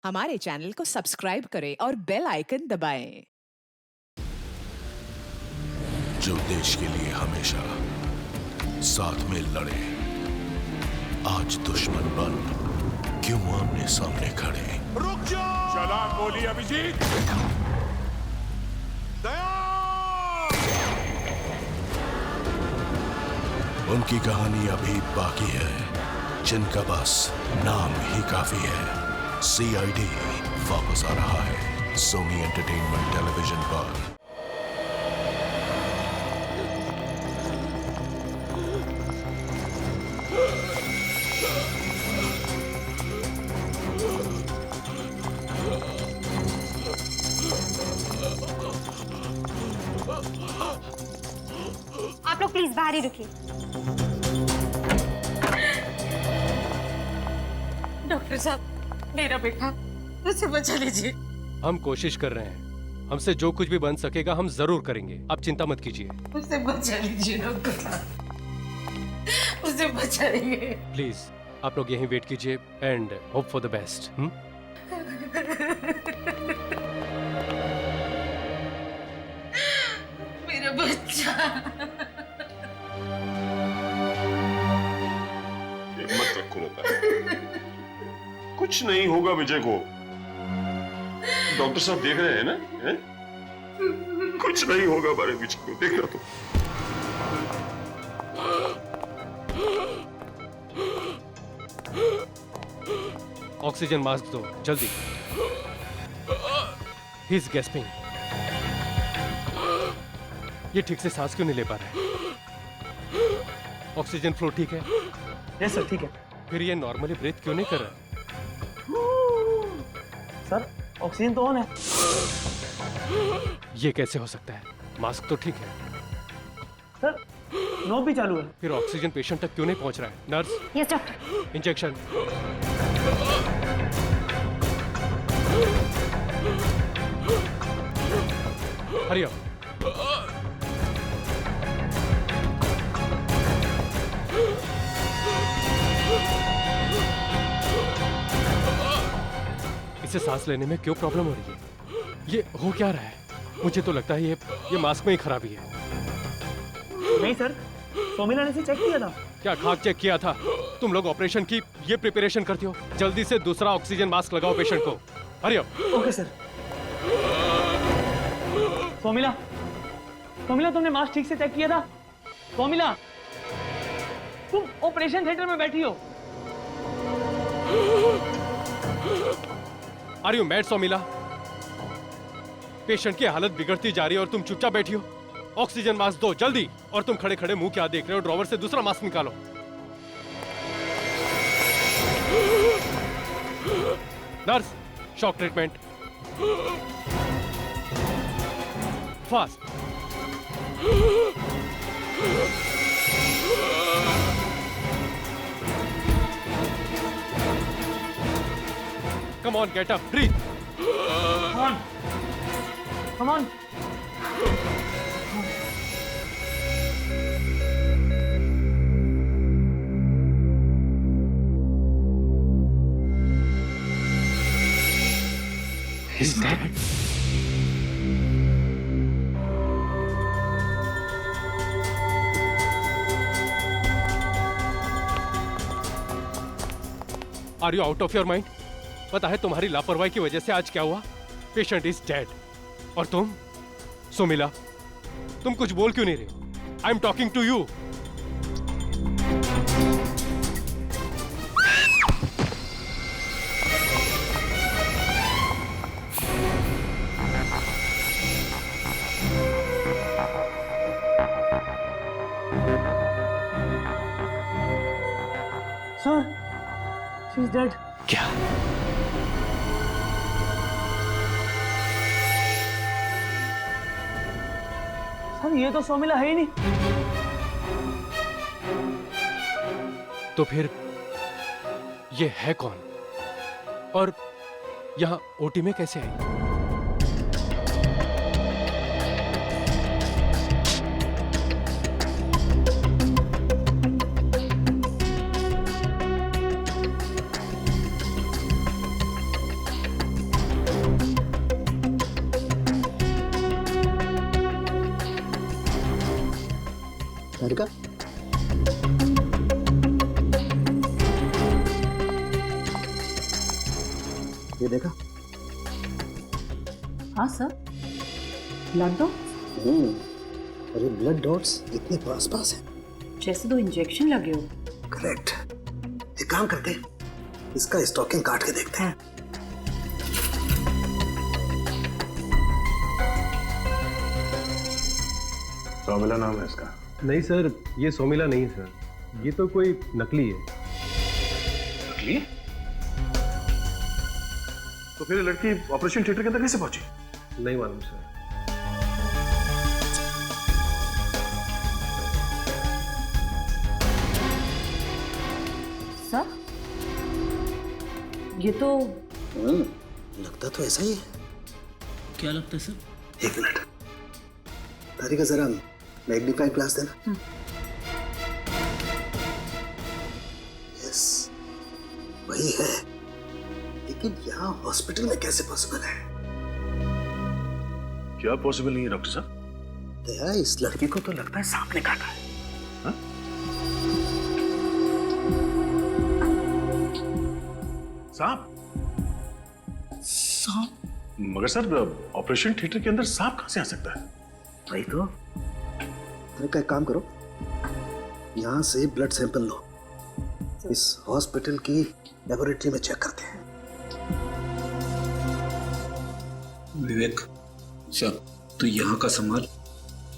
हमारे चैनल को सब्सक्राइब करें और बेल आइकन दबाएं। जो देश के लिए हमेशा साथ में लड़े, आज दुश्मन बन क्यों आमने सामने खड़े। रुक जाओ! चला गोली अभिजीत। दया! उनकी कहानी अभी बाकी है, जिनका बस नाम ही काफी है। सीआईडी वापस आ रहा है सोनी एंटरटेनमेंट टेलीविजन पर। आप लोग प्लीज बाहर ही रुकिए। डॉक्टर साहब, मेरा बेटा, उसे बचा लीजिए। हम कोशिश कर रहे हैं, हमसे जो कुछ भी बन सकेगा हम जरूर करेंगे, आप चिंता मत कीजिए। उसे बचा लीजिए डॉक्टर साहब, उसे बचाइए। प्लीज आप लोग यहीं वेट कीजिए and hope for the best. मेरा बच्चा। हिम्मत रखो लता, कुछ नहीं होगा विजय को। डॉक्टर साहब देख रहे हैं ना, हैं? कुछ नहीं होगा हमारे विजय को, देखना तो। ऑक्सीजन मास्क दो जल्दी। He is gasping. ये ठीक से सांस क्यों नहीं ले पा रहा है? ऑक्सीजन फ्लो ठीक है? यस सर, ठीक है। फिर ये नॉर्मली ब्रीथ क्यों नहीं कर रहा? सर ऑक्सीजन तो ऑन है। ये कैसे हो सकता है? मास्क तो ठीक है। सर नोब भी चालू है। फिर ऑक्सीजन पेशेंट तक क्यों नहीं पहुंच रहा है? Nurse, yes doctor. Injection. Hurry up. इसे सांस लेने में क्यों प्रॉब्लम हो रही है? ये हो क्या रहा है? मुझे तो लगता है ये मास्क में ही खराबी है। नहीं सर, सोमिला ने इसे चेक किया था। क्या खाक चेक किया था? तुम लोग ऑपरेशन की ये प्रिपरेशन करते हो? जल्दी से दूसरा ऑक्सीजन मास्क लगाओ पेशेंट को। Hurry up. Okay sir. Somila, Somila तुमने मास्क ठीक से चेक किया था? सोमिला, तुम ऑपरेशन थिएटर में बैठी हो। Are you mad Somila? Patient की हालत बिगड़ती जा रही है और तुम चुपचाप बैठी हो। ऑक्सीजन मास्क दो जल्दी। और तुम खड़े खड़े मुंह क्या देख रहे हो? ड्रॉवर से दूसरा मास्क निकालो। Nurse, shock treatment fast. Come on, get up, breathe. Come on. Come on. He's dead. Are you out of your mind? पता है तुम्हारी लापरवाही की वजह से आज क्या हुआ? Patient is dead. और तुम सुमिला, तुम कुछ बोल क्यों नहीं रहे? I am talking to you. Sir, she's dead. क्या? सर ये तो सोमिला है ही नहीं। तो फिर ये है कौन? और यहाँ ओटी में कैसे आई? ये देखा? हाँ सर, ब्लड डॉट अरे ब्लड डॉट्स इतने पास पास हैं। जैसे 2 इंजेक्शन लगे हो। करेक्ट। एक काम करते, इसका स्टॉकिंग काट के देखते हैं। सोमिला नाम है इसका। नहीं सर, ये सोमिला नहीं सर, ये तो कोई नकली है। नकली? तो फिर लड़की ऑपरेशन थिएटर के अंदर कैसे पहुंची? नहीं मालूम सर। सर, ये तो लगता तो ऐसा ही है। क्या लगता है सर? एक मिनट, तारिका जरा मैग्नीफाइंग ग्लास देना। यस, वही है। लेकिन यहाँ हॉस्पिटल में कैसे पॉसिबल है? क्या पॉसिबल नहीं है डॉक्टर साहब? दया, इस लड़की को तो लगता है सांप ने काटा है। हाँ? सांप? सांप? मगर सर, ऑपरेशन थिएटर के अंदर सांप कहां से आ सकता है? वही तो। अरे का एक काम करो, यहाँ से ब्लड सैंपल लो, इस हॉस्पिटल की लेबोरेटरी में चेक करते हैं। विवेक सर, तू यहाँ का संभाल,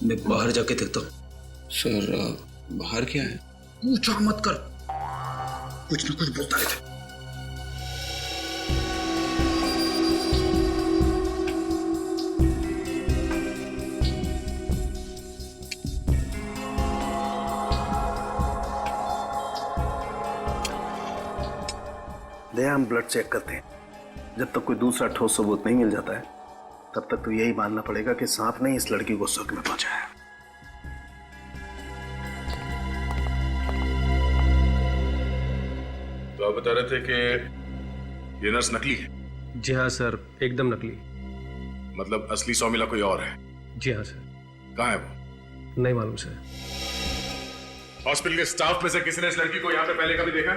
मैं बाहर जाके देखता हूँ। सर, बाहर क्या है? पूछा मत कर, कुछ न कुछ बोलता रहता। दया, हम ब्लड चेक करते हैं। जब तक कोई दूसरा ठोस सबूत नहीं मिल जाता है, तब तक तो यही मानना पड़ेगा कि सांप ने इस लड़की को शक में पहुंचाया। तो आप बता रहे थे कि ये नर्स नकली है? जी हाँ सर, एकदम नकली। मतलब असली सोमिला कोई और है? जी हाँ सर। कहाँ है वो? नहीं मालूम सर। हॉस्पिटल के स्टाफ में से किसी ने इस लड़की को यहाँ पे पहले कभी देखा?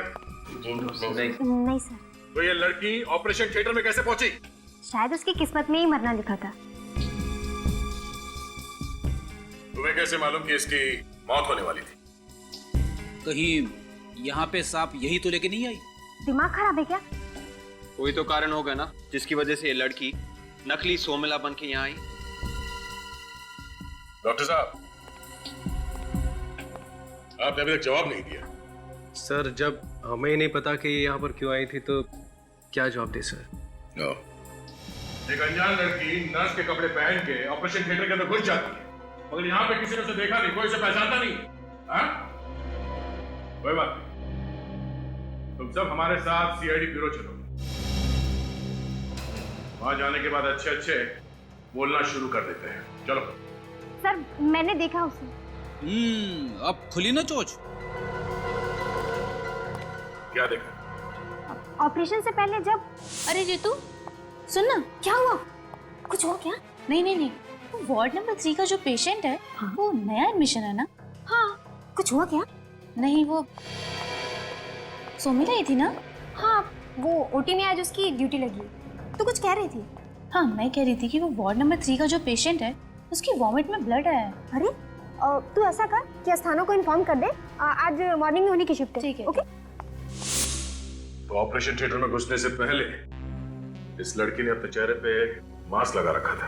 नहीं सर, तो ये लड़की ऑपरेशन थिएटर में कैसे पहुंची? शायद उसकी किस्मत में ही मरना लिखा था। तुम्हें कैसे मालूम कि इसकी मौत होने वाली थी? कहीं यहाँ पे सांप यही तो लेके नहीं आई? दिमाग खराब है क्या? कोई तो कारण होगा ना, जिसकी वजह से ये लड़की नकली सोमिला बन के यहाँ आई। डॉक्टर साहब, आपने अभी तक जवाब नहीं दिया। सर, जब हमें ही नहीं पता कि ये यहाँ पर क्यों आई थी तो क्या जवाब दे सर? एक अनजान लड़की नर्स के कपड़े पहन के ऑपरेशन थिएटर के अंदर घुस जाती है, मगर यहाँ पे किसी ने उसे देखा नहीं, कोई उसे पहचानता नहीं। हाँ? कोई बात नहीं, तुम सब हमारे साथ सीआईडी ब्यूरो चलो। वहां जाने के बाद अच्छे अच्छे बोलना शुरू कर देते हैं। चलो। सर, मैंने देखा उसे। अब खुली ना चोच। क्या देखा? ऑपरेशन से पहले जब... अरे रितु, सुन ना। क्या हुआ? कुछ हुआ क्या? नहीं, वो वार्ड नंबर 3 का जो पेशेंट है, वो नया एडमिशन है ना? हाँ, कुछ हुआ क्या? नहीं, वो सोमिला ही थी ना? हाँ, वो ओटी में आज उसकी ड्यूटी लगी। तो कुछ कह रही थी? हाँ, मैं कह रही थी कि वो वार्ड नंबर 3 का जो पेशेंट है, उसकी वॉमिट में ब्लड आया है। अरे, तू ऐसा कर कि स्थानों को इन्फॉर्म कर दे, आज मॉर्निंग में होने की शिफ्ट है। ठीक है। ओके? तो ऑपरेशन थिएटर में घुसने से पहले इस लड़की ने अपने चेहरे पे मास्क लगा रखा था।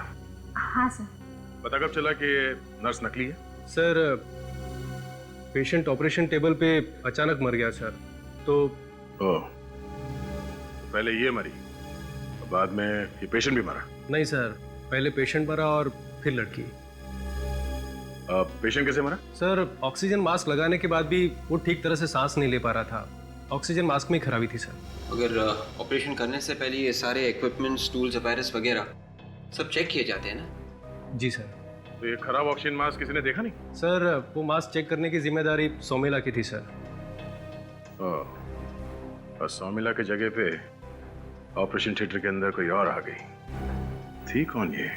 हाँ सर। पता कब चला कि नर्स नकली है? सर, पेशेंट ऑपरेशन टेबल पे अचानक मर गया सर, तो पहले ये मरी, बाद में ये पेशेंट भी मरा? नहीं सर, पहले पेशेंट मरा और फिर लड़की। पेशेंट कैसे मरा? सर, ऑक्सीजन मास्क लगाने के बाद भी वो ठीक तरह से सांस नहीं ले पा रहा था। ऑक्सीजन मास्क में खराबी थी सर। अगर ऑपरेशन करने से पहले ये सारे इक्विपमेंट्स, टूल्स, वायरस वगैरह सब चेक किए जाते हैं ना? जी सर। तो ये खराब ऑक्सीजन मास्क किसी ने देखा नहीं? सर, वो मास्क चेक करने की जिम्मेदारी सोमिला की थी सर। और सोमिला की जगह पे ऑपरेशन थिएटर के अंदर कोई और आ गई थी। कौन ये?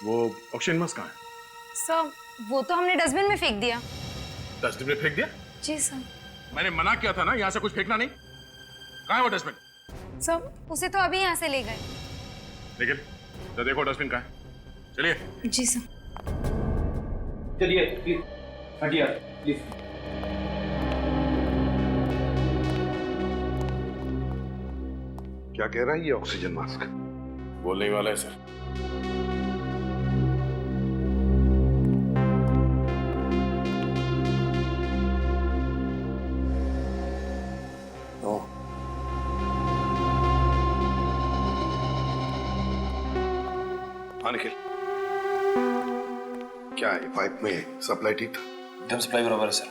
वो ऑक्सीजन मास्क कहाँ है? सर, वो तो हमने डस्टबिन में फेंक दिया। डस्टबिन में फेंक दिया? जी सर। मैंने मना किया था ना यहाँ से कुछ फेंकना नहीं। कहाँ है वो डस्टबिन? सर उसे तो अभी यहाँ से ले गए। निखिल, तो देखो डस्टबिन कहाँ है। चलिए। जी सर। चलिए प्लीज हटिए प्लीज। क्या कह रहा है ये ऑक्सीजन मास्क? बोलने ही वाला है सर। हाँ निखिल, क्या है पाइप में सप्लाई ठीक था? एकदम सप्लाई बराबर है सर।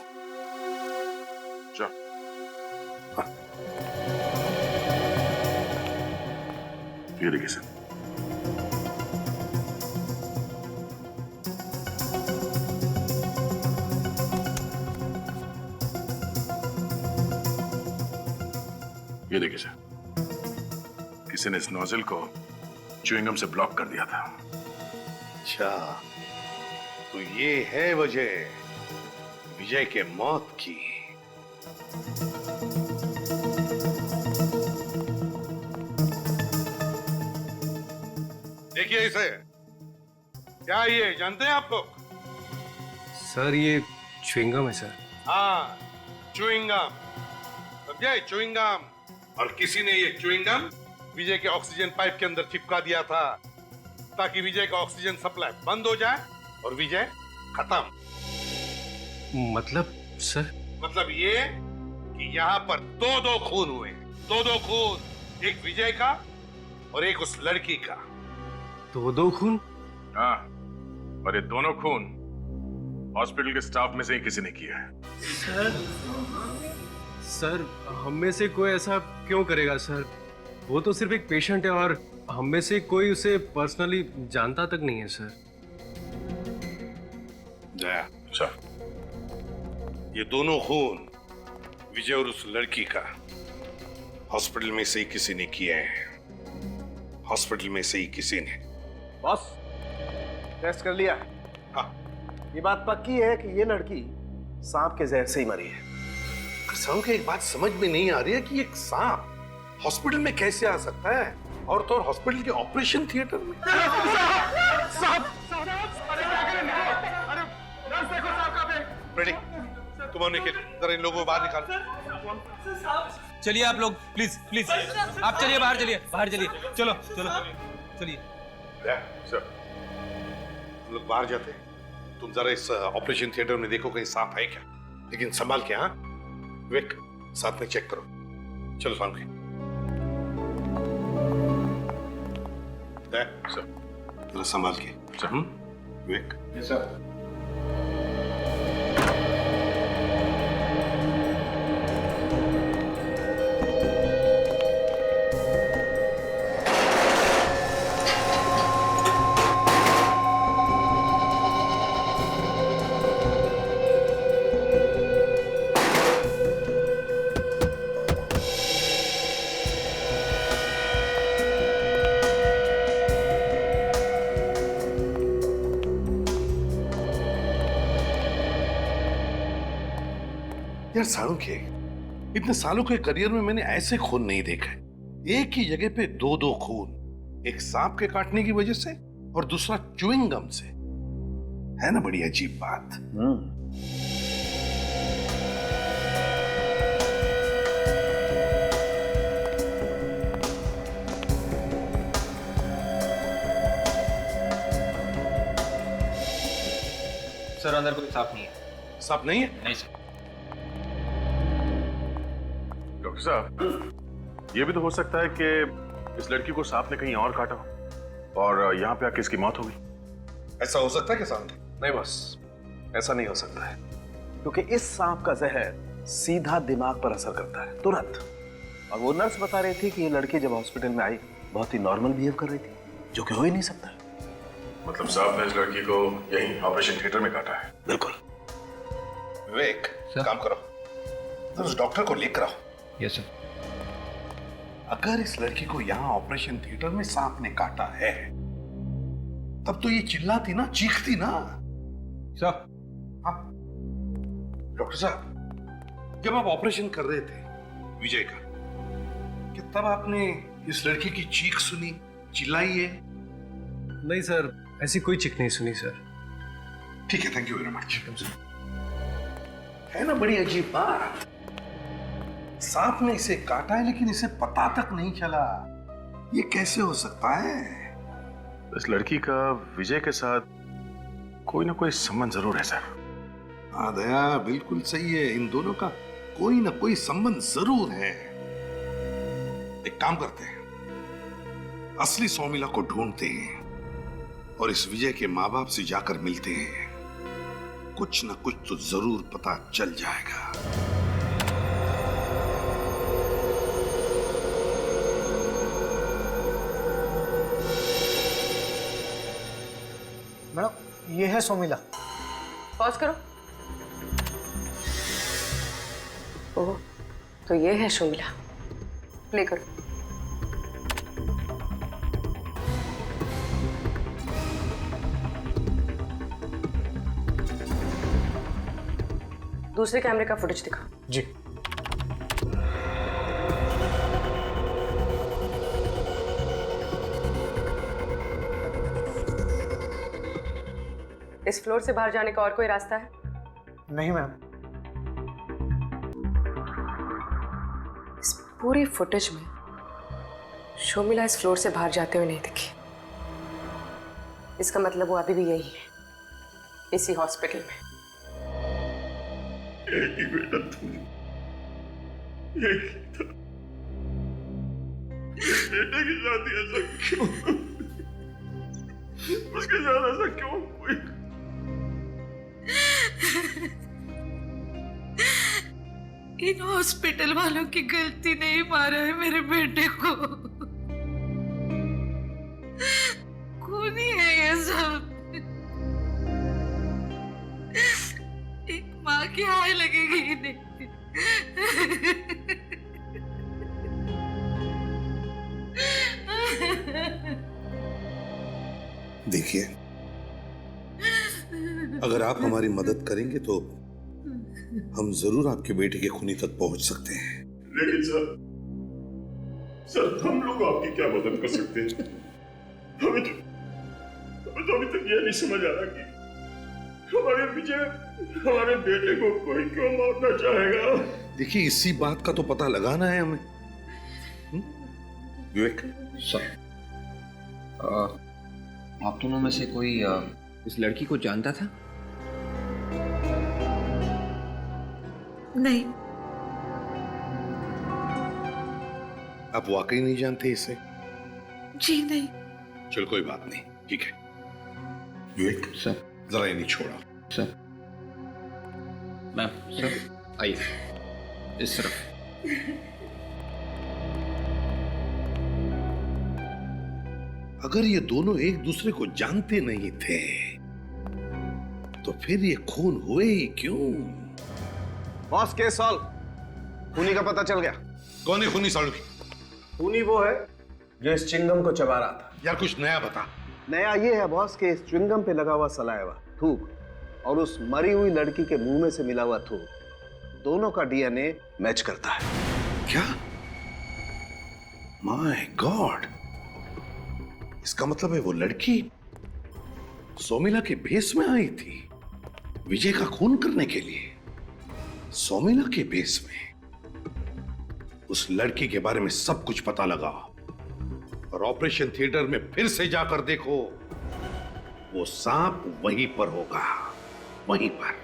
चल। हाँ। ये देखिए सर। ये देखिए सर, किसी ने इस नोजल को च्युइंगम से ब्लॉक कर दिया था। अच्छा, तो ये है वजह विजय के मौत की। देखिए इसे, क्या ये जानते हैं आप लोग? सर ये च्युइंगम है सर। हाँ, च्युइंगम, समझे? च्युइंगम। और किसी ने ये च्युइंगम विजय के ऑक्सीजन पाइप के अंदर चिपका दिया था ताकि विजय का ऑक्सीजन सप्लाई बंद हो जाए और विजय खत्म। मतलब सर? मतलब ये कि यहाँ पर दो खून हुए, दो खून, एक विजय का और एक उस लड़की का। दो खून? हाँ, और ये दोनों खून हॉस्पिटल के स्टाफ में से ही किसी ने किया है। सर हम में से कोई ऐसा क्यों करेगा सर? वो तो सिर्फ एक पेशेंट है और हम में से कोई उसे पर्सनली जानता तक नहीं है सर। अच्छा, ये दोनों खून विजय और उस लड़की का हॉस्पिटल में से ही किसी ने किए हैं। हॉस्पिटल में से ही किसी ने। बॉस, टेस्ट कर लिया? हाँ। ये बात पक्की है कि ये लड़की सांप के जहर से ही मरी है। सांप की एक बात समझ में नहीं आ रही है कि एक सांप हॉस्पिटल में कैसे आ सकता है, और तो और हॉस्पिटल के ऑपरेशन थिएटर में। रेडी, तुम और निखिल जरा इन लोगों को बाहर निकालो। चलिए आप लोग, प्लीज प्लीज आप चलिए, बाहर चलिए, बाहर चलिए, चलो चलो चलिए। सर, हम लोग बाहर जाते हैं, तुम जरा इस ऑपरेशन थिएटर में देखो कहीं सांप है क्या, लेकिन संभाल के। हाँ विवेक, साथ में चेक करो। चलो सांप के। सर जरा संभाल के। विवेक। Yes sir. यार साळुंखे, इतने सालों के करियर में मैंने ऐसे खून नहीं देखा है। एक ही जगह पे दो खून, एक सांप के काटने की वजह से और दूसरा च्युइंग गम से। है ना बड़ी अजीब बात। सर अंदर कोई सांप नहीं है। सांप नहीं है? नहीं सर। डॉक्टर साहब, ये भी तो हो सकता है कि इस लड़की को सांप ने कहीं और काटा हो और यहाँ पे आके इसकी मौत हो गई। ऐसा हो सकता है क्या सांप? नहीं बस, ऐसा नहीं हो सकता है, क्योंकि इस सांप का जहर सीधा दिमाग पर असर करता है तुरंत। और वो नर्स बता रही थी कि ये लड़की जब हॉस्पिटल में आई बहुत ही नॉर्मल बिहेव कर रही थी, जो कि हो ही नहीं सकता। मतलब सांप ने इस लड़की को यहीं ऑपरेशन थिएटर में काटा है? बिल्कुल। विवेक, काम करो, तो उस डॉक्टर को लेकर आओ। Yes sir. अगर इस लड़की को यहाँ ऑपरेशन थिएटर में सांप ने काटा है, तब तो ये चिल्लाती ना, चीखती ना। सर। हाँ डॉक्टर साहब, जब आप ऑपरेशन कर रहे थे विजय का, क्या तब आपने इस लड़की की चीख सुनी, चिल्लाई है? नहीं सर, ऐसी कोई चीख नहीं सुनी सर। ठीक है, थैंक यू वेरी मच। है ना बड़ी अजीब बात, सांप ने इसे काटा है लेकिन इसे पता तक नहीं चला। ये कैसे हो सकता है? इस लड़की का विजय के साथ कोई ना कोई संबंध जरूर है सर। हाँ दया, बिल्कुल सही है, इन दोनों का कोई ना कोई संबंध जरूर है। एक काम करते हैं, असली सौमिला को ढूंढते हैं और इस विजय के माँ बाप से जाकर मिलते हैं। कुछ ना कुछ तो जरूर पता चल जाएगा। मैडम, ये है सौमिला। पॉज करो। ओह, तो ये है शोमिला। प्ले करो। दूसरे कैमरे का फुटेज दिखा। जी। इस फ्लोर से बाहर जाने का और कोई रास्ता है? नहीं मैम। इस पूरी फुटेज में शोमिला इस फ्लोर से बाहर जाते हुए नहीं दिखी। इसका मतलब वो अभी भी यही है, इसी हॉस्पिटल में। यही बेटा तू, यही था। बेटे की शादी ऐसा क्यों? उसके साथ ऐसा क्यों हुई? इन हॉस्पिटल वालों की गलती नहीं, मारा है मेरे बेटे को। खूनी है ये सब। एक माँ की हाय लगेगी इन्हें। देखिए, अगर आप हमारी मदद करेंगे तो हम जरूर आपके बेटे के खूनी तक पहुंच सकते हैं। लेकिन सर हम लोग आपकी क्या मदद कर सकते हैं? हमें तो अभी तक यह नहीं समझ आ रहा कि हमारे विजय हमारे बेटे को कोई क्यों मारना चाहेगा। देखिए, इसी बात का तो पता लगाना है हमें। विवेक सर, आप दोनों में से कोई इस लड़की को जानता था? नहीं। आप वाकई नहीं जानते इसे? जी नहीं। चल कोई बात नहीं, ठीक है। विवेक सर, जरा ये नहीं छोड़ा। सर, मैम, सर आइए इस तरफ। अगर ये दोनों एक दूसरे को जानते नहीं थे तो फिर ये खून हुए ही क्यों? Boss, case solve. खूनी का पता चल गया। कौन है खूनी सालू? खूनी वो है जो इस चिंगम को चबा रहा था। यार कुछ नया बता। नया ये है बॉस कि इस च्युइंगम पे लगा हुआ सलाइवा, थूक और उस मरी हुई लड़की के मुंह में से मिला हुआ थूक, दोनों का डीएनए मैच करता है। क्या? माय गॉड, इसका मतलब है वो लड़की सौमिला के भेस में आई थी विजय का खून करने के लिए। सौमिला के भेस में उस लड़की के बारे में सब कुछ पता लगा और ऑपरेशन थिएटर में फिर से जाकर देखो, वो सांप वहीं पर होगा, वहीं पर।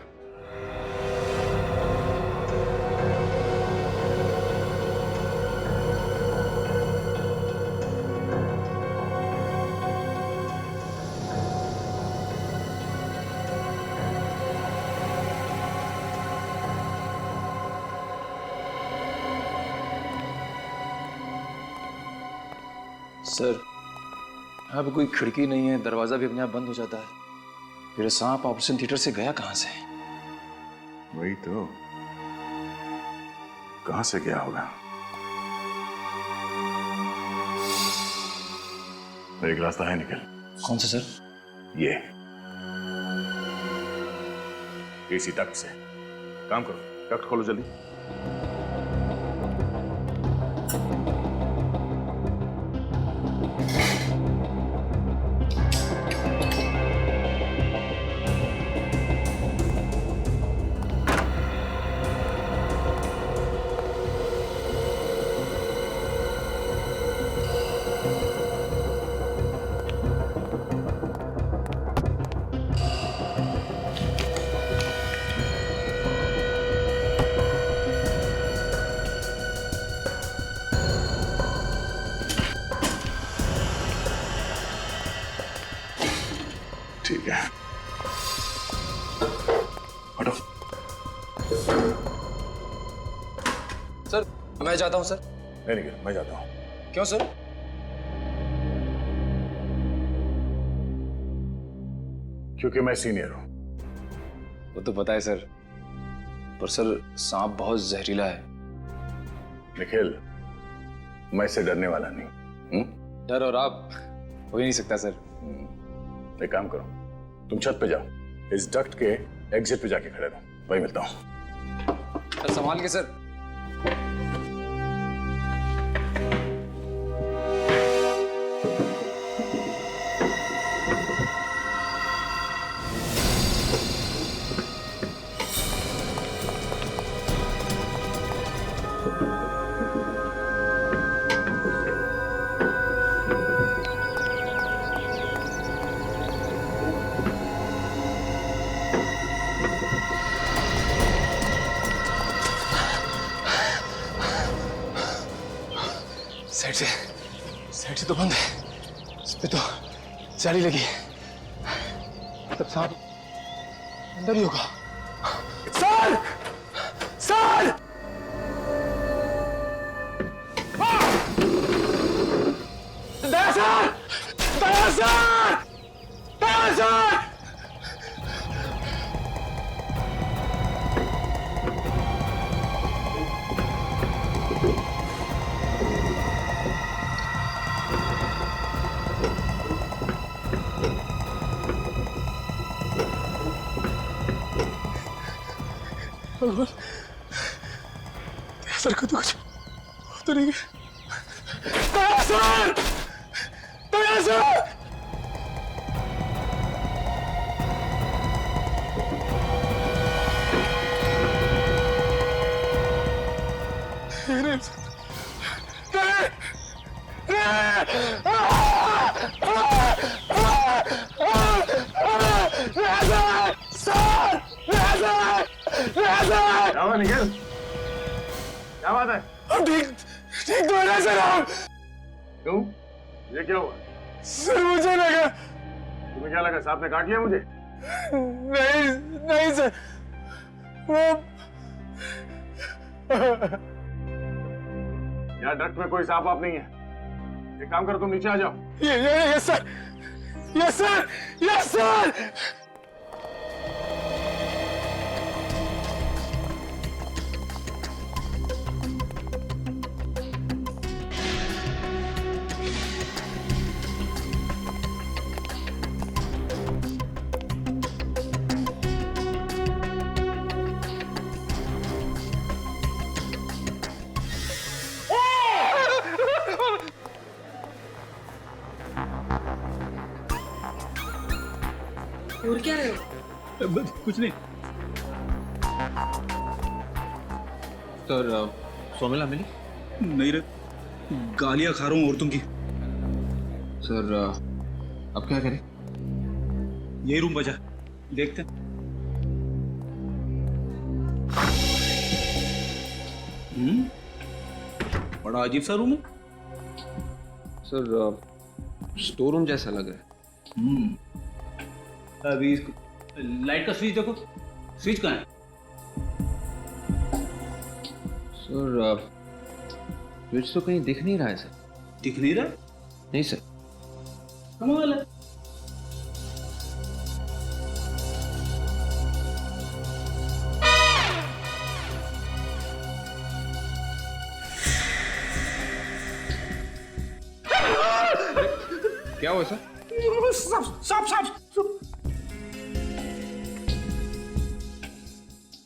सर, यहाँ पे कोई खिड़की नहीं है, दरवाजा भी अपने आप बंद हो जाता है। फिर सांप ऑपरेशन थिएटर से गया कहां से? वही तो, कहां से गया होगा? एक रास्ता है निकल। कौन सा सर? ये एसी डक्ट से। काम करो, डक्ट खोलो जल्दी। ठीक है, हटो। सर मैं जाता हूँ सर। नहीं, मैं जाता हूँ। क्यों सर? क्योंकि मैं सीनियर हूँ। वो तो पता है सर, पर सर सांप बहुत जहरीला है। निखिल, मैं इससे डरने वाला नहीं। डर और आप हो ही नहीं सकता सर। एक काम करो, तुम छत पे जाओ, इस डक्ट के एग्जिट पे जाके खड़े रहो, वही मिलता हूँ। सर संभाल के सर। साइड से तो बंद है, इस पे तो जाली लगी है। तब सांप अंदर ही होगा। सर! सर! दया सर! दया सर! दया सर! भगवान, सर को तो कुछ तो नहीं गया। सर! सर! निखिल, क्या बात है? हम ठीक तो है ना सर हम? क्यों? ये क्या हुआ? सर मुझे लगा। तुम्हें क्या लगा, सांप ने काट लिया मुझे? नहीं सर, वो यार डक्ट में कोई सांप आप नहीं है। एक काम करो, तुम नीचे आ जाओ। Yes sir, yes sir, yes sir. और क्या रहे हो? कुछ नहीं सर। सोमिला मिली? नहीं रे, गालियां खा रहा हूँ औरतों की। सर अब क्या करें? यही रूम बचा, देखते हैं। बड़ा अजीब सा रूम है सर। स्टोर रूम जैसा लग रहा है। अभी इसको लाइट का स्विच देखो, स्विच कहाँ है? सर स्विच तो कहीं दिख नहीं रहा है सर। दिख नहीं रहा? नहीं सर। कमाल है। क्या हुआ सर? सांप सांप।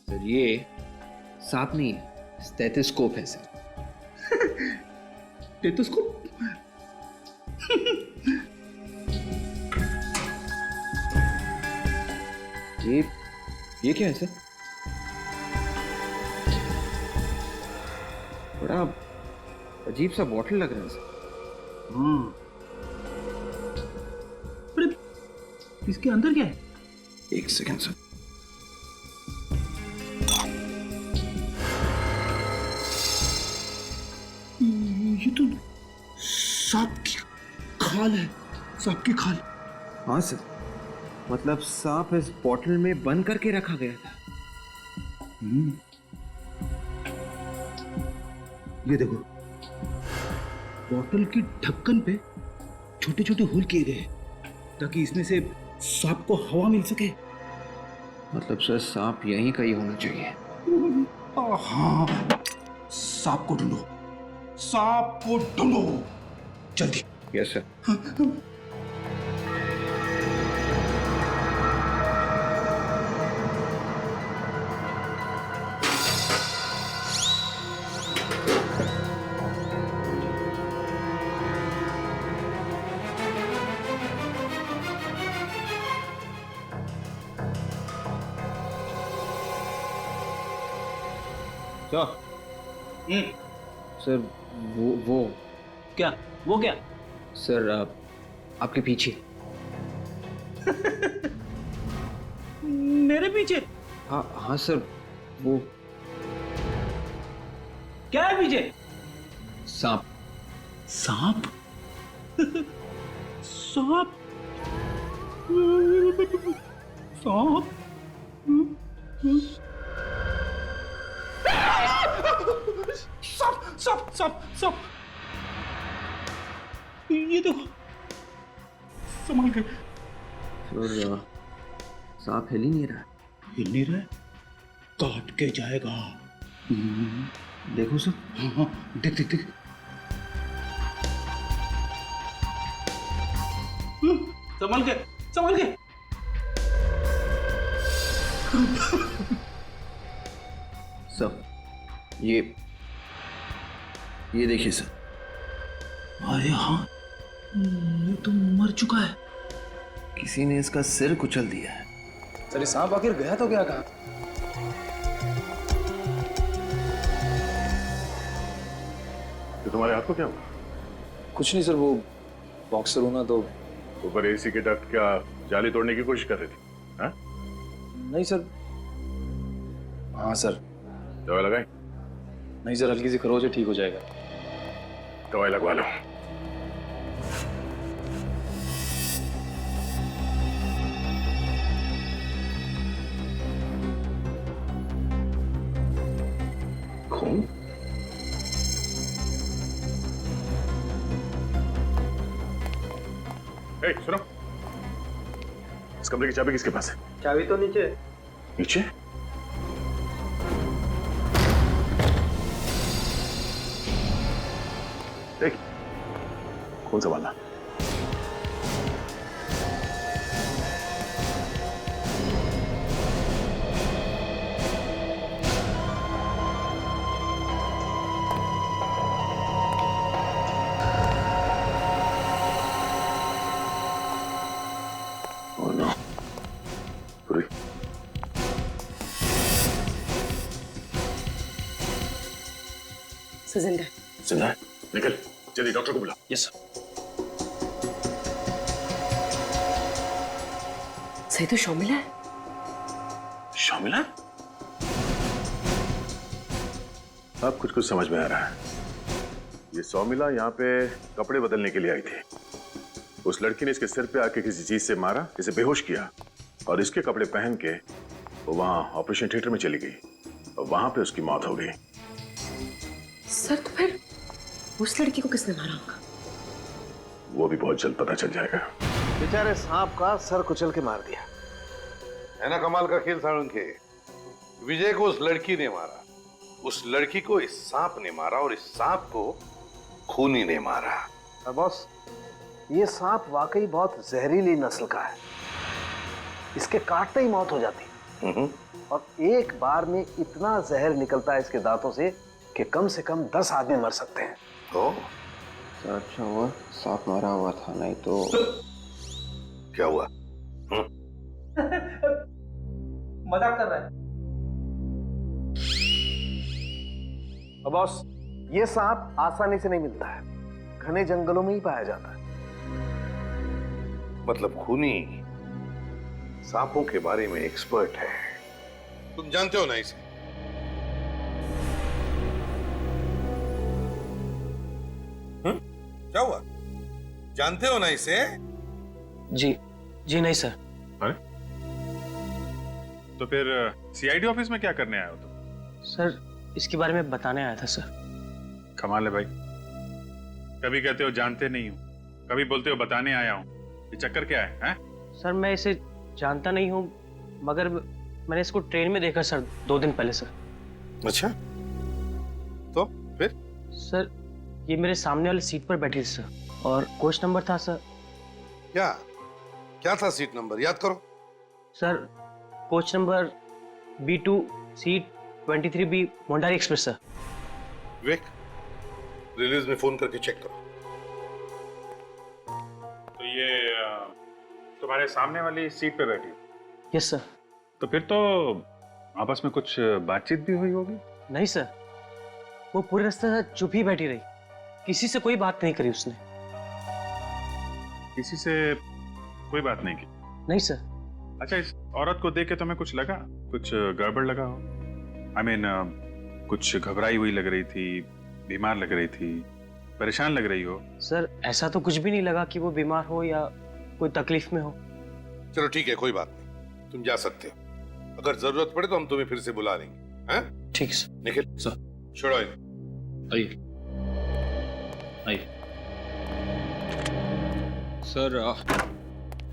सर ये सांप नहीं है, स्टेथोस्कोप है सर। स्टेथोस्कोप? ये क्या है सर? बड़ा अजीब सा बॉटल लग रहा है सर। इसके अंदर क्या है? एक सेकंड सर। ये तो सांप की खाल है, सांप की खाल। हाँ सर, मतलब सांप इस बॉटल में बंद करके रखा गया था। ये देखो, बॉटल की ढक्कन पे छोटे छोटे होल किए गए ताकि इसमें से सांप को हवा मिल सके। मतलब सर सांप यहीं कहीं होना चाहिए। हाँ, सांप को ढूंढो, सांप को ढूंढो जल्दी। Yes sir. सर वो क्या? वो क्या? सर आपके पीछे। मेरे पीछे? हाँ सर, वो क्या है पीछे? सांप। सांप? सांप? सांप? सांप सांप सांप सांप! ये देखो, संभल के। सर सांप हिल ही नहीं रहा। हिल नहीं रहा है? काट के जाएगा। देखो सर। हाँ हाँ, देख देख देख। संभल के, संभल के। सर ये देखिए सर। अरे हाँ, ये तो मर चुका है। किसी ने इसका सिर कुचल दिया है। सर ये सांप आखिर गया तो क्या? कहा? तो तुम्हारे हाथ को क्या हुआ? कुछ नहीं सर, वो बॉक्सर हूं ना, तो ऊपर एसी के डक्ट क्या जाली तोड़ने की कोशिश कर रही थी? हाँ? नहीं सर। हाँ सर। दवाई लगाई? नहीं सर, हल्की सी खरोच है, ठीक हो जाएगा। दवाई लगवा लो। खून? सुनो, इस कमरे की चाबी किसके पास है? चाबी तो नीचे। नीचे? देख, खून संभालना। जिंदा। जिंदा है? निकल, जल्दी डॉक्टर को बुला। Yes sir. सही तो शर्मिला है। शर्मिला? अब कुछ समझ में आ रहा है। ये शर्मिला यहाँ पे कपड़े बदलने के लिए आई थी। उस लड़की ने इसके सिर पे आके किसी चीज से मारा, इसे बेहोश किया और इसके कपड़े पहन के वो वहां ऑपरेशन थिएटर में चली गई और वहां पे उसकी मौत हो गई। सर तो फिर उस लड़की को किसने मारा होगा? वो भी बहुत जल्द पता चल जाएगा। बेचारे सांप का सर कुचल के मार दिया है ना। कमाल का खेल साळुंखे। विजय को उस लड़की ने मारा, उस लड़की को इस सांप ने मारा और इस सांप को खूनी ने मारा। बॉस, ये सांप वाकई बहुत जहरीली नस्ल का है। इसके काटते ही मौत हो जाती। और एक बार में इतना जहर निकलता है इसके दांतों से कि कम से कम 10 आदमी मर सकते हैं। सर अच्छा हुआ सांप मारा हुआ था, नहीं तो क्या हुआ? मजाक कर रहा है। बॉस, ये सांप आसानी से नहीं मिलता है, घने जंगलों में ही पाया जाता है। मतलब खूनी सांपों के बारे में एक्सपर्ट है। तुम जानते हो ना इसे? क्या हुआ? जानते हो ना इसे? जी नहीं सर। अरे तो फिर सीआईडी ऑफिस में क्या करने आए हो तुम? सर इसके बारे में बताने आया था सर। कमाल है भाई, कभी कहते हो जानते नहीं हो, कभी बोलते हो बताने आया हूं। ये चक्कर क्या है? सर मैं इसे जानता नहीं हूँ, मगर मैंने इसको ट्रेन में देखा सर 2 दिन पहले सर। अच्छा, तो फिर? सर ये मेरे सामने वाली सीट पर बैठी थी सर, और कोच नंबर था सर। क्या था सीट नंबर? याद करो। Sir coach number B2 seat 23B मोंडारी एक्सप्रेस सर। विवेक, रिलीज में फोन करके चेक करो। तो ये तुम्हारे सामने वाली सीट पे बैठी? Yes sir. तो फिर तो आपस में कुछ बातचीत भी हुई होगी? नहीं सर, वो पूरे रास्ते तक चुप ही बैठी रही, किसी से कोई बात नहीं करी उसने। किसी से कोई बात नहीं की? नहीं सर। अच्छा, इस औरत को देख के तुम्हें कुछ लगा, कुछ गड़बड़ लगा हो? I mean, कुछ घबराई हुई लग रही थी, बीमार लग रही थी, परेशान लग रही हो? सर ऐसा तो कुछ भी नहीं लगा कि वो बीमार हो या कोई तकलीफ में हो। चलो ठीक है, कोई बात नहीं, तुम जा सकते हो। अगर जरूरत पड़े तो हम तुम्हें फिर से बुला लेंगे। हैं? ठीक है सर। निखिल सर, छोड़ो इन्हें। आइए आइए। सर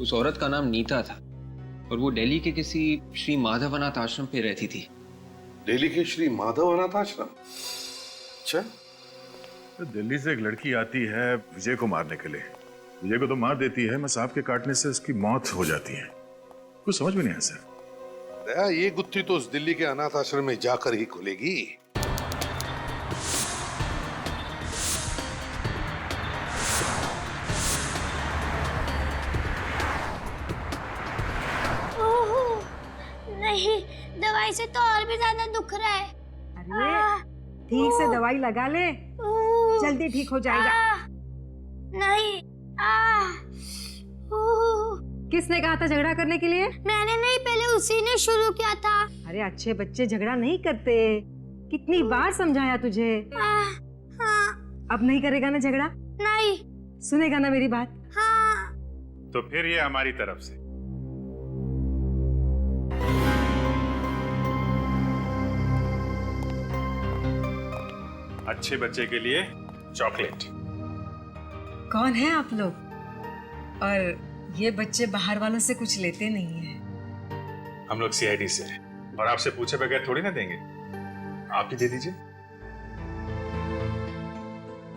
उस औरत का नाम नीता था और वो दिल्ली के किसी श्री माधव अनाथ आश्रम पे रहती थी। दिल्ली के श्री माधव अनाथ आश्रम? अच्छा। तो दिल्ली से एक लड़की आती है विजय को मारने के लिए, विजय को तो मार देती है, मैं सांप के काटने से उसकी मौत हो जाती है। कुछ समझ में नहीं आया सर। दया, ये गुत्थी तो उस दिल्ली के अनाथ आश्रम में जाकर ही खुलेगी। नहीं, दवाई से तो और भी ज्यादा दुख रहा है। अरे ठीक से दवाई लगा ले, जल्दी ठीक हो जाएगा। नहीं। किसने कहा था झगड़ा करने के लिए? मैंने नहीं, पहले उसी ने शुरू किया था। अरे अच्छे बच्चे झगड़ा नहीं करते, कितनी बार समझाया तुझे। अब नहीं करेगा ना झगड़ा? नहीं। सुनेगा ना मेरी बात? हाँ। तो फिर ये हमारी तरफ से अच्छे बच्चे के लिए चॉकलेट। कौन है आप लोग? और ये बच्चे बाहर वालों से कुछ लेते नहीं है। हम लोग सीआईडी से हैं और आपसे पूछे बगैर थोड़ी ना देंगे, आप ही दे दीजिए।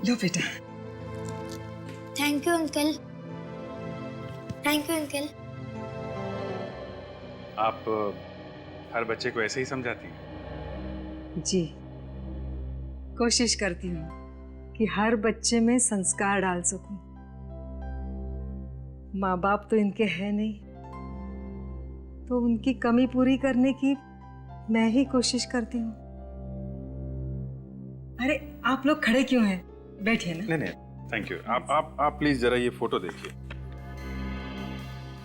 लो बेटा। Thank you uncle. Thank you uncle. आप हर बच्चे को ऐसे ही समझाती हैं? जी, कोशिश करती हूँ कि हर बच्चे में संस्कार डाल सकूं। माँ बाप तो इनके हैं नहीं, तो उनकी कमी पूरी करने की मैं ही कोशिश करती हूँ। अरे आप लोग खड़े क्यों हैं? बैठिए ना। नहीं, थैंक यू। आप प्लीज जरा ये फोटो देखिए।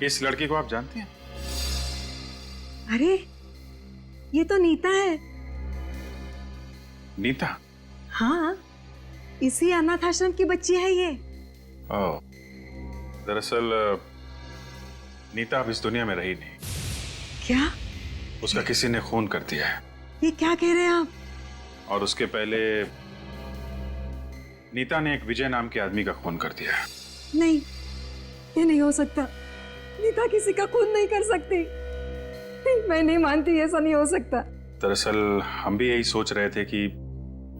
इस लड़की को आप जानती हैं? अरे ये तो नीता है। नीता? हाँ, इसी अनाथ आश्रम की बच्ची है ये। ओह, दरअसल नीता अब इस दुनिया में रही नहीं। क्या? उसका किसी ने खून कर दिया है। ये क्या कह रहे हैं आप? और उसके पहले नीता ने एक विजय नाम के आदमी का खून कर दिया है। नहीं, ये नहीं हो सकता। नीता किसी का खून नहीं कर सकती। मैं नहीं मानती, ऐसा नहीं हो सकता। दरअसल हम भी यही सोच रहे थे कि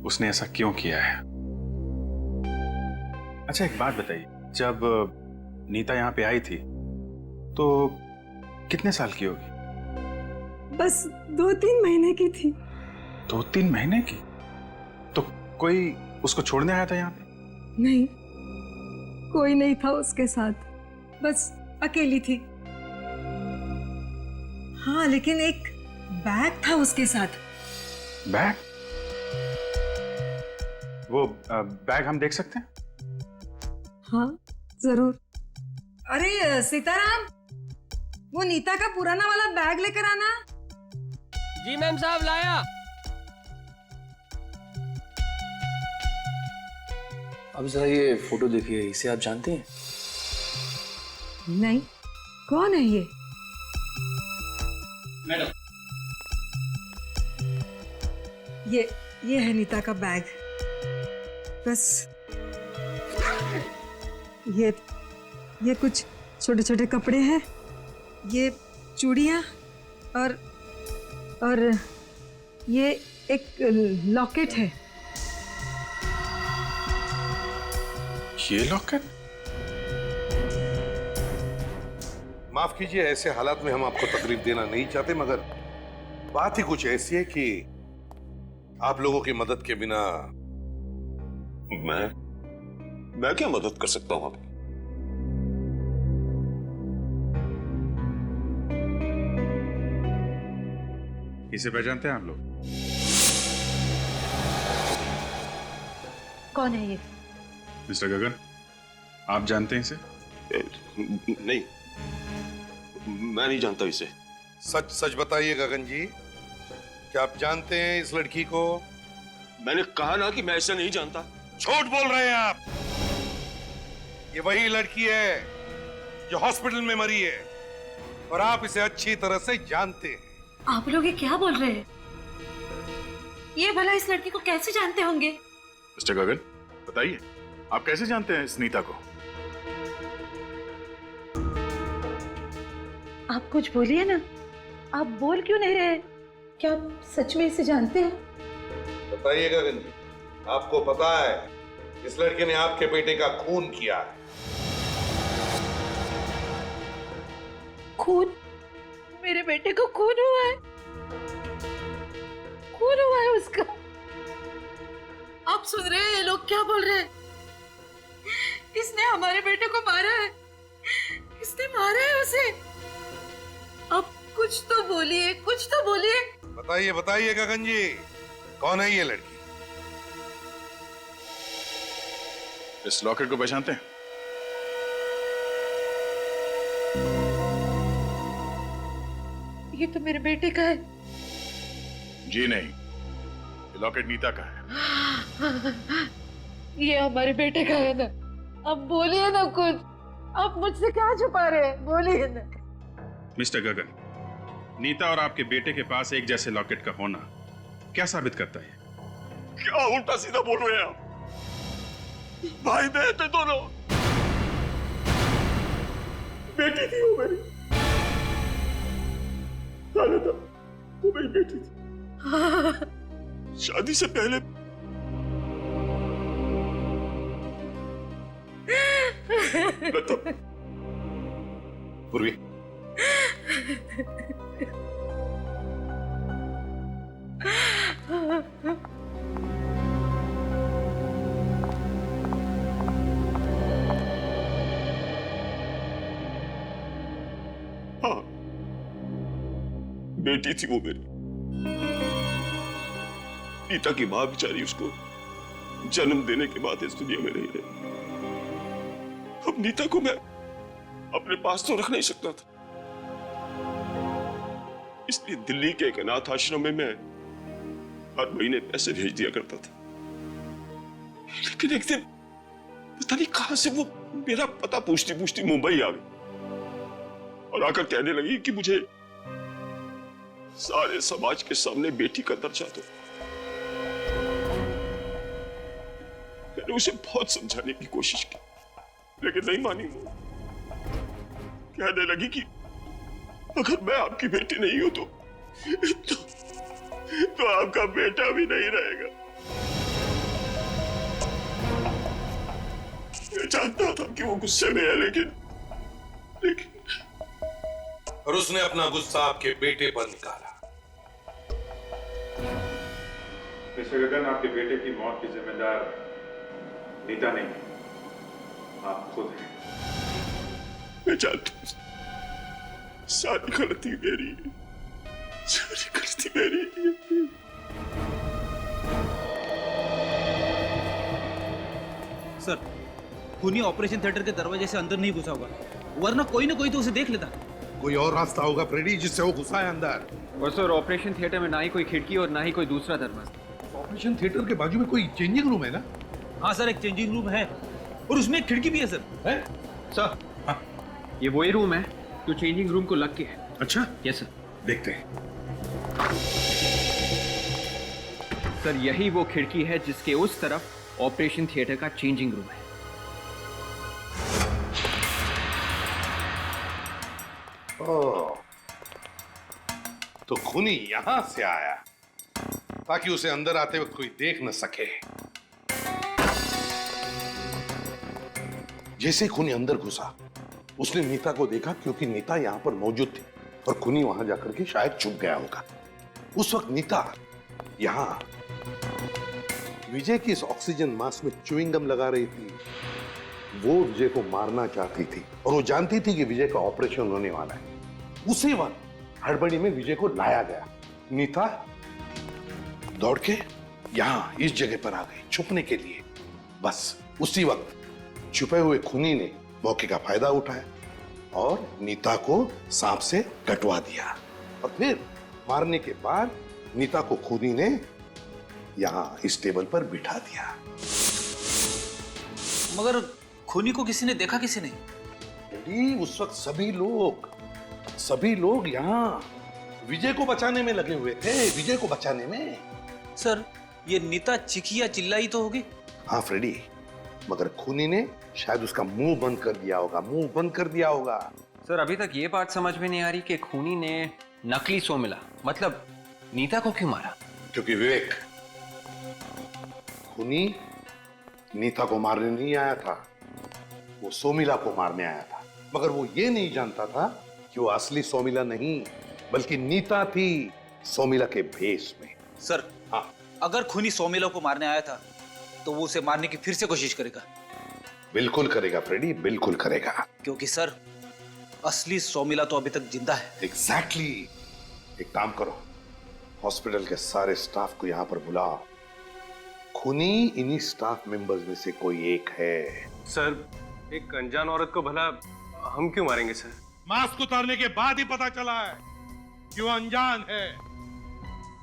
उसने ऐसा क्यों किया है। अच्छा एक बात बताइए, जब नीता यहाँ पे आई थी तो कितने साल की होगी? बस 2-3 महीने की थी। 2-3 महीने की? कोई उसको छोड़ने आया था यहाँ पे? नहीं, कोई नहीं था उसके साथ, बस अकेली थी। हाँ, लेकिन एक बैग था उसके साथ। बैग? वो बैग हम देख सकते हैं? हाँ जरूर। अरे सीताराम, वो नीता का पुराना वाला बैग लेकर आना। जी मैम साहब, लाया। अब जरा ये फोटो देखिए, इसे आप जानते हैं? नहीं, कौन है ये? मैडम, ये है नीता का बैग। बस ये कुछ छोटे छोटे कपड़े हैं, ये चूड़ियां और ये एक लॉकेट है। ये लॉकेट? माफ कीजिए, ऐसे हालात में हम आपको तकलीफ देना नहीं चाहते, मगर बात ही कुछ ऐसी है कि आप लोगों की मदद के बिना मैं क्या मदद कर सकता हूं आपकी? इसे पहचानते हैं आप लोग? कौन है ये? मिस्टर गगन, आप जानते हैं इसे? नहीं, मैं नहीं जानता इसे। सच सच बताइए गगन जी, क्या आप जानते हैं इस लड़की को? मैंने कहा ना कि मैं इसे नहीं जानता। झूठ बोल रहे हैं आप। ये वही लड़की है जो हॉस्पिटल में मरी है, और आप इसे अच्छी तरह से जानते हैं। आप लोग ये क्या बोल रहे हैं? ये भला इस लड़की को कैसे जानते होंगे? मिस्टर गगन, बताइए, आप कैसे जानते हैं इस नीता को? आप कुछ बोलिए ना, आप बोल क्यों नहीं रहे? क्या आप सच में इसे जानते हैं? बताइए गगन जी, आपको पता है इस लड़के ने आपके बेटे का खून किया है? खून? मेरे बेटे को खून हुआ है? खून हुआ है उसका? आप सुन रहे हैं ये लोग क्या बोल रहे हैं? इसने हमारे बेटे को मारा है, इसने मारा है उसे। अब कुछ तो बोलिए, कुछ तो बोलिए। बताइए बताइए गगन जी, कौन है ये लड़की? इस लॉकेट को पहचानते हैं? ये तो मेरे बेटे का है। जी नहीं, ये लॉकेट नीता का है। ये हमारे बेटे का है ना? अब बोलिए ना कुछ, आप मुझसे क्या छुपा रहे हैं? बोलिए ना। मिस्टर गगन, नीता और आपके बेटे के पास एक जैसे लॉकेट का होना क्या साबित करता है? क्या उल्टा सीधा बोल रहे हैं आप? भाई बहन थे दोनों, बेटी थी वो मेरी, था वो मेरी बेटी थी। शादी से पहले पूर्वी, हाँ, बेटी थी वो मेरी। नीता की मां बेचारी उसको जन्म देने के बाद इस दुनिया में नहीं रही। अब नीता को मैं अपने पास तो रख नहीं सकता था, इसलिए दिल्ली के एक अनाथ आश्रम में मैं हर महीने पैसे भेज दिया करता था। लेकिन एक दिन पता नहीं कहां से वो मेरा पता पूछती पूछती मुंबई आ गई और आकर कहने लगी कि मुझे सारे समाज के सामने बेटी का दर्जा दो। मैंने उसे बहुत समझाने की कोशिश की, लेकिन नहीं मानी वो। कहने लगी कि अगर मैं आपकी बेटी नहीं हूं तो आपका बेटा भी नहीं रहेगा। मैं जानता था कि वो गुस्से में है, लेकिन और उसने अपना गुस्सा आपके बेटे पर निकाला। मिस्टर गगन, आपके बेटे की मौत की जिम्मेदार नीता नहीं, आप खुद हैं। मैं जानता हूं, सारी गलती मेरी है, सारी गलती मेरी है। सर, खूनी ऑपरेशन थिएटर के दरवाजे से अंदर नहीं घुसा होगा, वरना कोई ना कोई तो उसे देख लेता। कोई और रास्ता होगा फ्रेडी जिससे वो घुसा है अंदर। और सर, ऑपरेशन थिएटर में ना ही कोई खिड़की और ना ही कोई दूसरा दरवाजा। ऑपरेशन थिएटर के बाजू में कोई चेंजिंग रूम है ना? हाँ सर, एक चेंजिंग रूम है और उसमें एक खिड़की भी है सर। है? सर, हाँ, ये वही रूम है जो चेंजिंग रूम को लग के है। अच्छा, यस सर। देखते हैं। सर, यही वो खिड़की है जिसके उस तरफ ऑपरेशन थिएटर का चेंजिंग रूम है। ओह, तो खूनी यहां से आया ताकि उसे अंदर आते वक्त कोई देख न सके। जैसे ही खूनी अंदर घुसा, उसने नीता को देखा क्योंकि नीता यहां पर मौजूद थी और खूनी वहां जाकर के शायद छुप गया होगा। उस वक्त नीता यहां विजय की इस ऑक्सीजन मास्क में च्युइंग गम लगा रही थी। वो विजय को मारना चाहती थी और वो जानती थी कि विजय का ऑपरेशन होने वाला है। उसी वक्त हड़बड़ी में विजय को लाया गया। नीता दौड़ के यहां इस जगह पर आ गई छुपने के लिए। बस उसी वक्त छुपे हुए खूनी ने मौके का फायदा उठाया और नीता को सांप से कटवा दिया और फिर मारने के बाद नीता को खूनी ने यहां इस टेबल पर बिठा दिया। मगर खूनी को किसी ने देखा? किसी ने? उस वक्त सभी लोग यहां विजय को बचाने में लगे हुए थे। विजय को बचाने में। सर, ये नीता चिखी या चिल्लाई तो होगी? हाँ फ्रेडी, मगर खूनी ने शायद उसका मुंह बंद कर दिया होगा। सर, अभी तक ये बात समझ में नहीं आ रही कि खूनी ने नकली सोमिला मतलब नीता को क्यों मारा? क्योंकि विवेक, खूनी नीता को मारने नहीं आया था, वो सोमिला को मारने आया था। मगर वो ये नहीं जानता था कि वो असली सोमिला नहीं बल्कि नीता थी, सोमिला के भेष में। सर, हाँ, अगर खूनी सोमिला को मारने आया था तो वो उसे मारने की फिर से कोशिश करेगा। बिल्कुल करेगा फ्रेडी, बिल्कुल करेगा। क्योंकि सर, असली सोमिला तो अभी तक जिंदा है। एग्जैक्टली। एक काम करो, हॉस्पिटल के सारे स्टाफ को यहां पर बुलाओ। खूनी इन्हीं स्टाफ मेंबर्स में से कोई एक है। सर, एक अनजान औरत को भला हम क्यों मारेंगे सर? मास्क उतारने के बाद ही पता चला है कि वो अनजान है।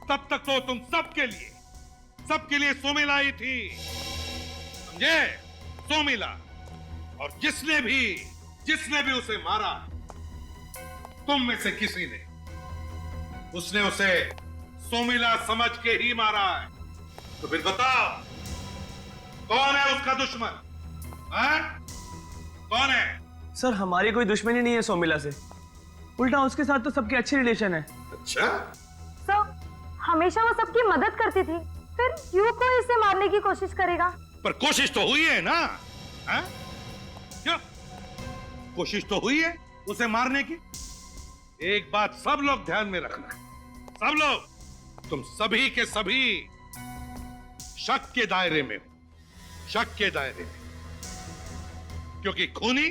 तब तक तो तुम सबके लिए सोमिला ही थी, समझे? सोमिला। और जिसने भी उसे मारा, तुम में से किसी ने, उसने उसे सोमिला समझ के ही मारा है। तो फिर बताओ, कौन है उसका दुश्मन? कौन है? सर, हमारी कोई दुश्मनी नहीं है सोमिला से, उल्टा उसके साथ तो सबके अच्छे रिलेशन है। अच्छा? सर, हमेशा वो सबकी मदद करती थी, फिर क्यों कोई इसे मारने की कोशिश करेगा? पर कोशिश तो हुई है ना? क्यों? कोशिश तो हुई है उसे मारने की। एक बात सब लोग ध्यान में रखना, सब लोग, तुम सभी के सभी शक के दायरे में हो, शक के दायरे में, क्योंकि खूनी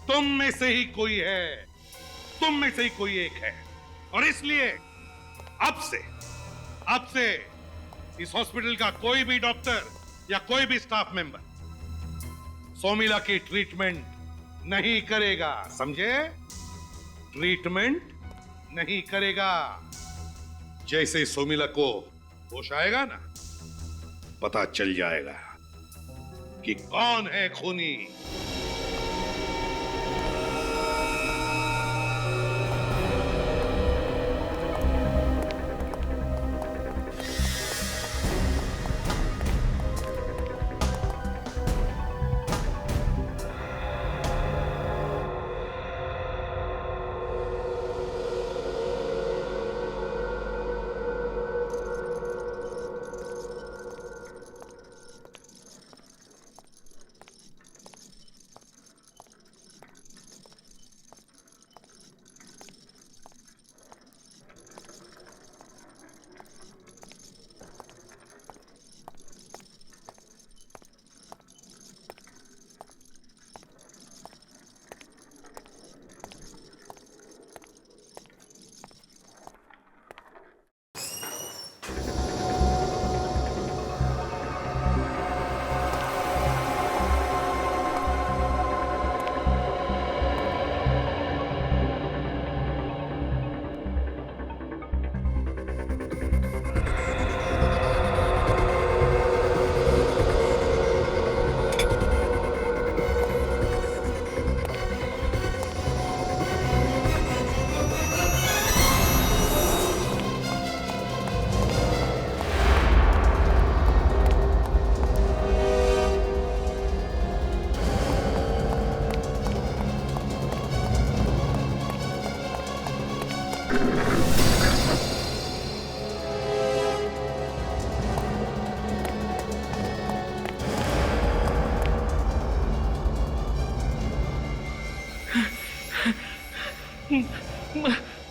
तुम में से ही कोई है, तुम में से ही कोई एक है। और इसलिए अब से इस हॉस्पिटल का कोई भी डॉक्टर या कोई भी स्टाफ मेंबर सोमिला की ट्रीटमेंट नहीं करेगा, समझे? ट्रीटमेंट नहीं करेगा। जैसे ही सोमिला को होश आएगा ना, पता चल जाएगा कि कौन है खूनी।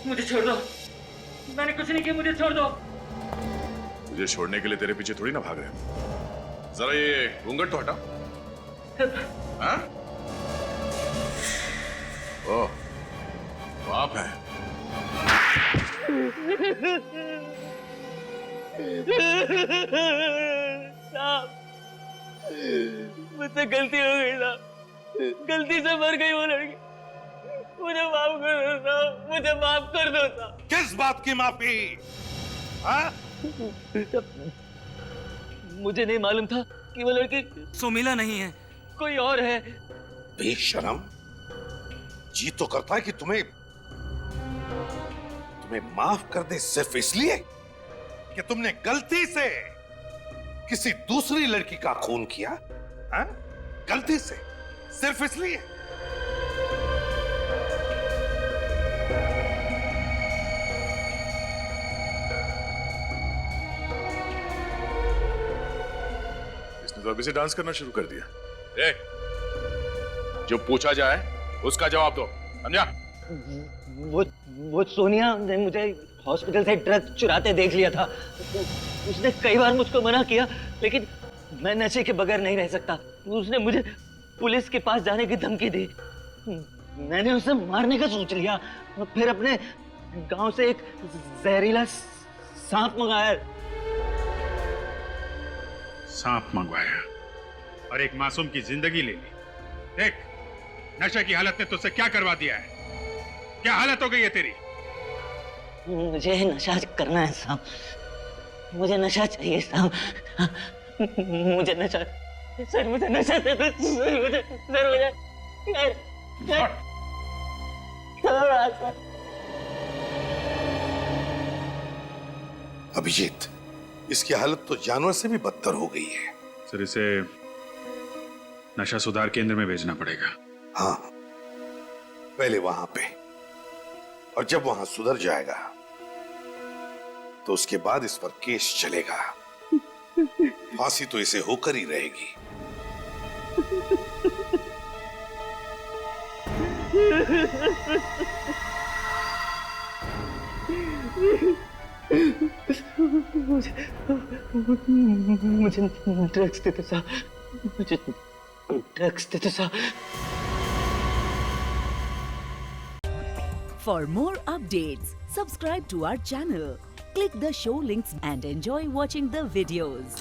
मुझे छोड़ दो, मैंने कुछ नहीं किया, मुझे छोड़ दो। मुझे छोड़ने के लिए तेरे पीछे थोड़ी ना भाग रहे हैं। जरा ये घूंघट तो हटा। हाँ? ओह, बाप है। साहब, मुझसे गलती हो गई साहब, गलती से मर गई वो लड़की, मुझे माफ कर दो साहब, मुझे माफ कर दो साहब। किस बात की माफी? हाँ? मुझे नहीं मालूम था कि वो लड़की सुमिला नहीं है, कोई और है। बेशरम, जी तो करता है कि तुम्हें माफ कर दे सिर्फ इसलिए कि तुमने गलती से किसी दूसरी लड़की का खून किया। हाँ? गलती से, सिर्फ इसलिए। इसने तो अभी से डांस करना शुरू कर दिया। जो पूछा जाए उसका जवाब दो, समझा? वो सोनिया ने मुझे हॉस्पिटल से ड्रग चुराते देख लिया था। उसने कई बार मुझको मना किया, लेकिन मैं नशे के बगैर नहीं रह सकता। उसने मुझे पुलिस के पास जाने की धमकी दी। मैंने उसे मारने का सोच लिया, फिर अपने गांव से एक जहरीला सांप मंगाया। सांप मंगवाया और एक मासूम की जिंदगी ले ली। देख, नशे की हालत ने तुझसे क्या करवा दिया है? क्या हालत हो गई है तेरी? मुझे नशा करना है साहब, मुझे नशा चाहिए साहब, मुझे नशा, सर मुझे नशा दे दो, सर मुझे अभिजीत, इसकी हालत तो जानवर से भी बदतर हो गई है। सर, इसे नशा सुधार केंद्र में भेजना पड़ेगा। हाँ, पहले वहां पे, और जब वहां सुधर जाएगा तो उसके बाद इस पर केस चलेगा। फांसी तो इसे होकर ही रहेगी। मुझे ड्रग्स देते साहब, मुझे ड्रग्स देते साहब। For more updates, subscribe to our channel, click the show links and enjoy watching the videos.